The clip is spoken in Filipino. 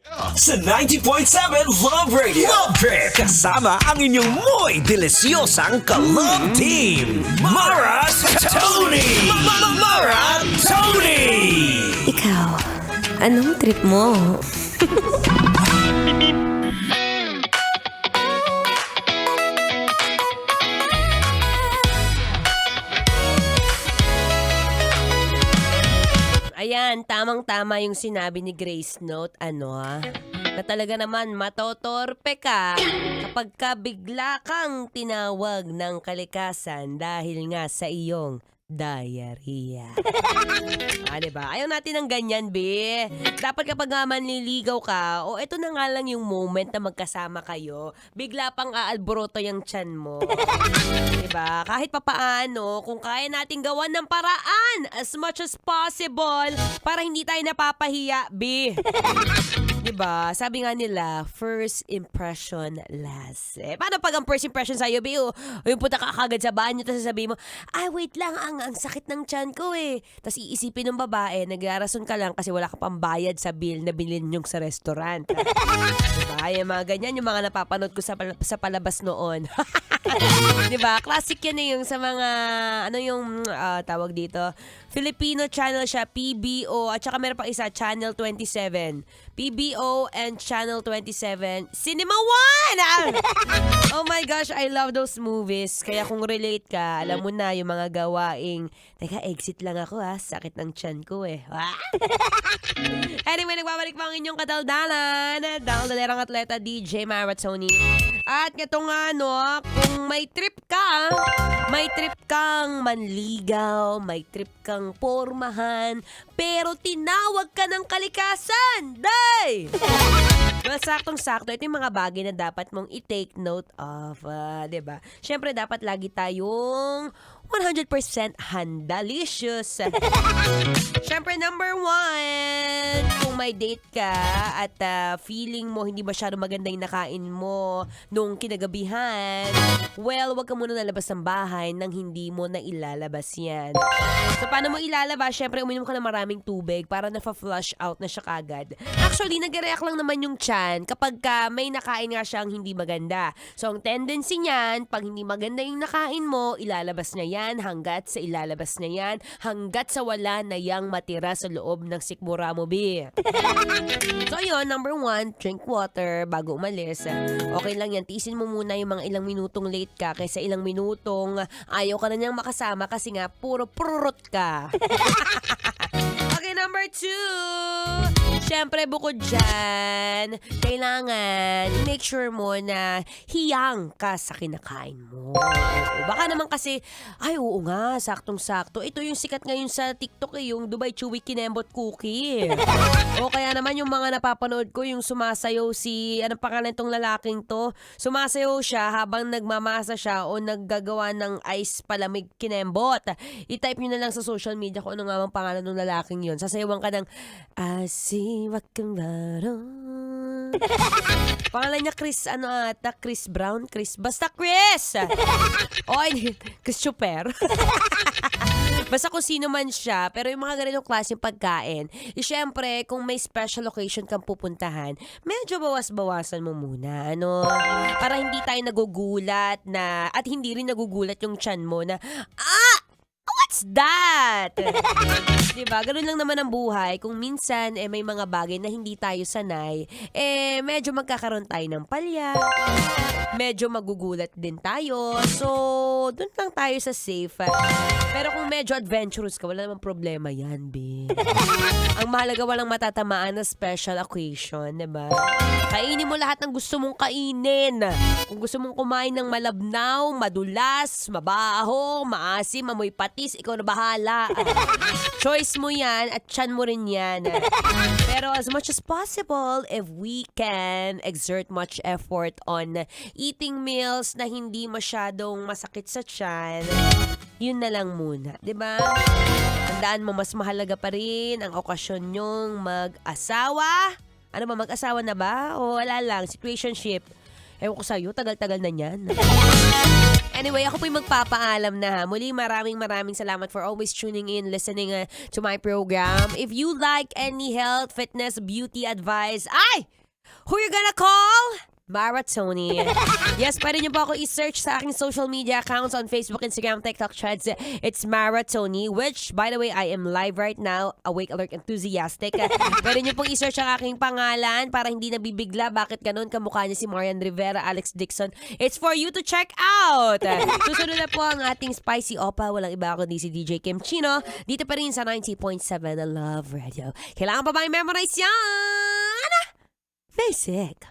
Sa 90.7 Love Radio. Love Trip! Kasama ang inyong muy delisyosang ka-love team. Mara Tony! Mara Tony! Ikaw, anong trip mo? Ayan, tamang-tama yung sinabi ni Grace Note, na talaga naman matotorpe ka kapag ka bigla kang tinawag ng kalikasan dahil nga sa iyong diarrhea. Diba? Ayaw natin ng ganyan, be. Dapat kapag nga manliligaw ka, ito na nga lang yung moment na magkasama kayo, bigla pang aalboroto yung tiyan mo. Diba? Kahit papaano, kung kaya natin gawan ng paraan as much as possible para hindi tayo napapahiya, be. Diba? Sabi nga nila, first impression last. Paano pag ang first impression sa'yo, be? Yung punta ka kagad sa banyo, tapos sasabihin mo, wait lang, ang sakit ng tiyan ko eh. Tapos iisipin ng babae, nag-aarason ka lang kasi wala ka pang bayad sa bill na bilhin yung sa restaurant. Diba? Yung mga ganyan, yung mga napapanood ko sa palabas noon. Diba? Classic yan yung sa mga, tawag dito? Filipino channel siya, PBO, at saka meron pang isa, Channel 27. PBO and Channel 27. Cinema One! Oh my gosh, I love those movies. Kaya kung relate ka, alam mo na yung mga gawaing, teka, exit lang ako sakit ng tiyan ko eh. Anyway, nagbabalik pa ang inyong kadaldalan. Daldalerang atleta DJ Mara Tony. At ito nga, kung may trip kang manligaw, may trip kang pormahan, pero tinawag ka ng kalikasan, day! Well, saktong-sakto, ito yung mga bagay na dapat mong i-take note of, diba? Siyempre, dapat lagi tayong 100% handalicious. Siyempre, number 1, kung may date ka at feeling mo hindi masyado maganda yung nakain mo nung kinagabihan, well, wag ka muna nalabas ng bahay nang hindi mo na ilalabas yan. So, paano mo ilalabas? Siyempre, uminom ka ng maraming tubig para na-flush out na siya kagad. Actually, nag-react lang naman yung tiyan kapag may nakain nga siyang hindi maganda. So, ang tendency niyan, pag hindi maganda yung nakain mo, ilalabas na yan hanggat sa ilalabas na yan, hanggat sa wala na yang matira sa loob ng sikmura mo, be. So, yun, number 1, drink water bago umalis. Okay lang yan, tiisin mo muna yung mga ilang minutong late ka kaysa ilang minutong ayaw ka na niyang makasama kasi nga puro prurot ka. Okay, number 2. Siyempre, bukod dyan, kailangan make sure mo na hiyang ka sa kinakain mo. Baka naman kasi, oo nga, saktong-sakto. Ito yung sikat ngayon sa TikTok yung Dubai Chewy Kinembot Cookie. O kaya naman yung mga napapanood ko, yung sumasayaw anong pangalan tong lalaking to? Sumasayaw siya habang nagmamasa siya o naggagawa ng ice palamig kinembot. I-type nyo na lang sa social media kung ano nga ang pangalan ng lalaking yun. Sasayawan ka ng, Asiwak kang baron. Pangalan niya Chris Brown? Basta Chris! Chris Chuper. Basta kung sino man siya, pero yung mga ganitong klaseng pagkain, syempre, kung may special occasion kang pupuntahan, medyo bawas-bawasan mo muna, para hindi tayo nagugulat at hindi rin nagugulat yung tiyan mo na, what's that? Diba? Ganun lang naman ang buhay. Kung minsan, may mga bagay na hindi tayo sanay, medyo magkakaroon tayo ng palya. Medyo magugulat din tayo. So, dun lang tayo sa safe. Pero kung medyo adventurous ka, wala namang problema yan, be. Ang mahalaga, walang matatamaan na special occasion, diba? Kainin mo lahat ng gusto mong kainin. Kung gusto mong kumain ng malabnaw, madulas, mabaho, maasim, amoy patis, ikaw na bahala. Choice mo yan at tiyan mo rin yan. Pero as much as possible, if we can exert much effort on eating meals na hindi masyadong masakit sa tiyan, yun na lang muna, 'di ba? Tandaan mo, mas mahalaga pa rin ang okasyon nyong mag-asawa. Ano ba, mag-asawa na ba? O wala lang, situationship? Ewan ko sa'yo, tagal-tagal na yan. Anyway, ako po'y magpapaalam na. Muli, maraming salamat for always tuning in, listening to my program. If you like any health, fitness, beauty advice, Who you gonna call? Mara Tony. Yes, pwede niyo po ako i-search sa aking social media accounts on Facebook, Instagram, TikTok, Threads. It's Mara Tony, which, by the way, I am live right now. Awake, alert, enthusiastic. Pwede niyo pong i-search ang aking pangalan para hindi nabibigla bakit ganun kamukha niya si Marian Rivera, Alex Dixon. It's for you to check out. Susunod na po ang ating Spicy Opa. Walang iba ako si DJ Kim Chino. Dito pa rin sa 90.7 Love Radio. Kailangan pa ba i-memorize yan? Basic.